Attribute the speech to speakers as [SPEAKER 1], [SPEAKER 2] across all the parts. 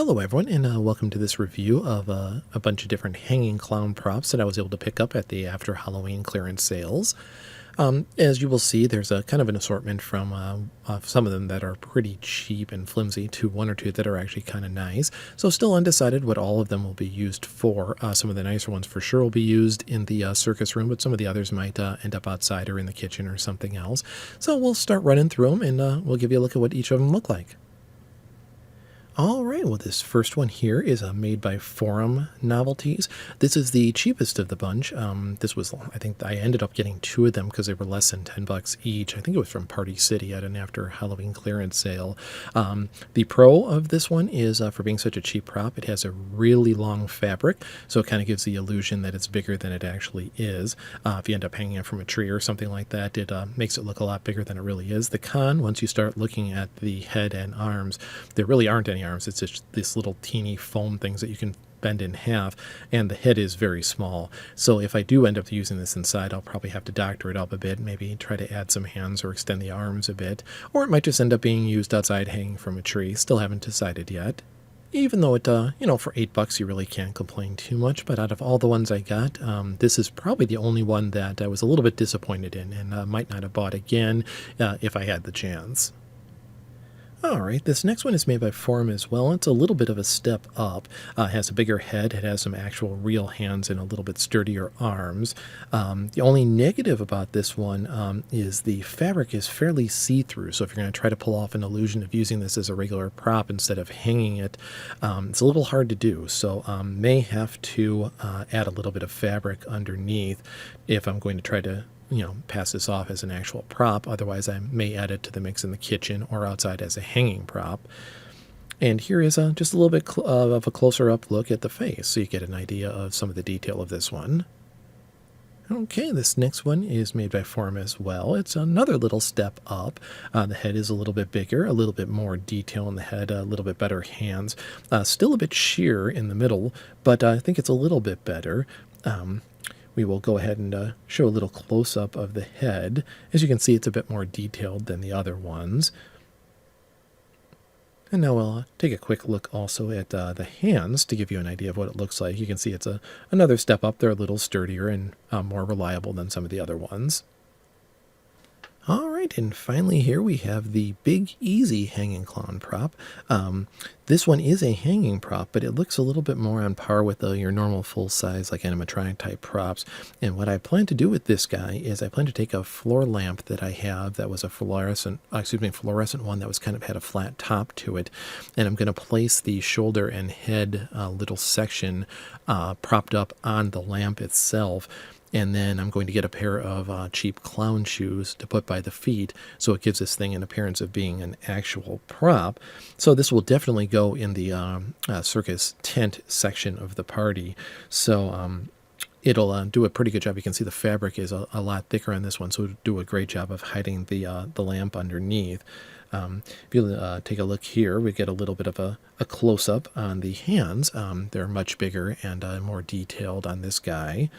[SPEAKER 1] Hello everyone, and welcome to this review of a bunch of different hanging clown props that I was able to pick up at the after Halloween clearance sales. As you will see, there's a kind of an assortment from some of them that are pretty cheap and flimsy to one or two that are actually kind of nice. So still undecided what all of them will be used for. Some of the nicer ones for sure will be used in the circus room, but some of the others might end up outside or in the kitchen or something else. So we'll start running through them, and we'll give you a look at what each of them look like. All right, well, this first one here is made by Forum Novelties. This is the cheapest of the bunch. This was, I think I ended up getting two of them because they were less than $10 each. I think it was from Party City at an after Halloween clearance sale. The pro of this one is for being such a cheap prop, it has a really long fabric, so it kind of gives the illusion that it's bigger than it actually is. If you end up hanging it from a tree or something like that, it makes it look a lot bigger than it really is. The con, once you start looking at the head and arms, there really aren't any arms. It's just these little teeny foam things that you can bend in half, and the head is very small. So if I do end up using this inside, I'll probably have to doctor it up a bit, maybe try to add some hands or extend the arms a bit, or it might just end up being used outside hanging from a tree. Still haven't decided yet. Even though it, for $8 you really can't complain too much, but out of all the ones I got, this is probably the only one that I was a little bit disappointed in and might not have bought again if I had the chance. Alright, this next one is made by Forum as well. It's a little bit of a step up. It has a bigger head, it has some actual real hands and a little bit sturdier arms. The only negative about this one is the fabric is fairly see-through, so if you're going to try to pull off an illusion of using this as a regular prop instead of hanging it, it's a little hard to do, so may have to add a little bit of fabric underneath if I'm going to try to pass this off as an actual prop. Otherwise, I may add it to the mix in the kitchen or outside as a hanging prop. And here is just a little bit of a closer up look at the face, so you get an idea of some of the detail of this one. Okay, this next one is made by Forum as well. It's another little step up. The head is a little bit bigger, a little bit more detail in the head, a little bit better hands. Still a bit sheer in the middle, but I think it's a little bit better. We will go ahead and show a little close-up of the head. As you can see, it's a bit more detailed than the other ones. And now we'll take a quick look also at the hands to give you an idea of what it looks like. You can see it's another step up. They're a little sturdier and more reliable than some of the other ones. All right, and finally here we have the Big Easy hanging clown prop. This one is a hanging prop, but it looks a little bit more on par with your normal full-size, like animatronic type props. And what I plan to do with this guy is I plan to take a floor lamp that I have that was a fluorescent one that was kind of had a flat top to it, and I'm going to place the shoulder and head little section propped up on the lamp itself. And then I'm going to get a pair of cheap clown shoes to put by the feet, so it gives this thing an appearance of being an actual prop. So this will definitely go in the circus tent section of the party. So it'll do a pretty good job. You can see the fabric is a lot thicker on this one, so it'll do a great job of hiding the lamp underneath. If you take a look here, we get a little bit of a close-up on the hands. They're much bigger and more detailed on this guy.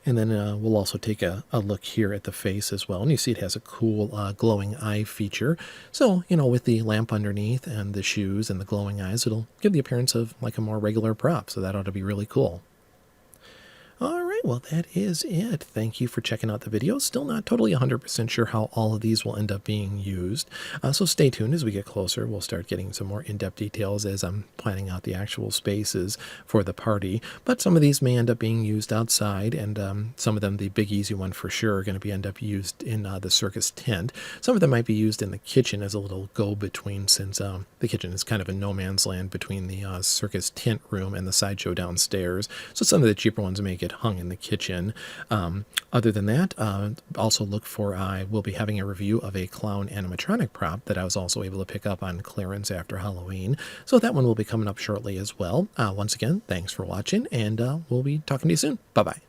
[SPEAKER 1] And then we'll also take a look here at the face as well. And you see it has a cool glowing eye feature. So, with the lamp underneath and the shoes and the glowing eyes, it'll give the appearance of like a more regular prop. So that ought to be really cool. All right, well, that is it. Thank you for checking out the video. Still not totally 100% sure how all of these will end up being used. So stay tuned as we get closer. We'll start getting some more in-depth details as I'm planning out the actual spaces for the party. But some of these may end up being used outside, and some of them, the Big Easy one for sure, are going to end up used in the circus tent. Some of them might be used in the kitchen as a little go-between, since the kitchen is kind of a no man's land between the circus tent room and the sideshow downstairs. So some of the cheaper ones may get hung in the kitchen. Other than that, also look for, I will be having a review of a clown animatronic prop that I was also able to pick up on clearance after Halloween. So that one will be coming up shortly as well. Once again, thanks for watching, and we'll be talking to you soon. Bye-bye.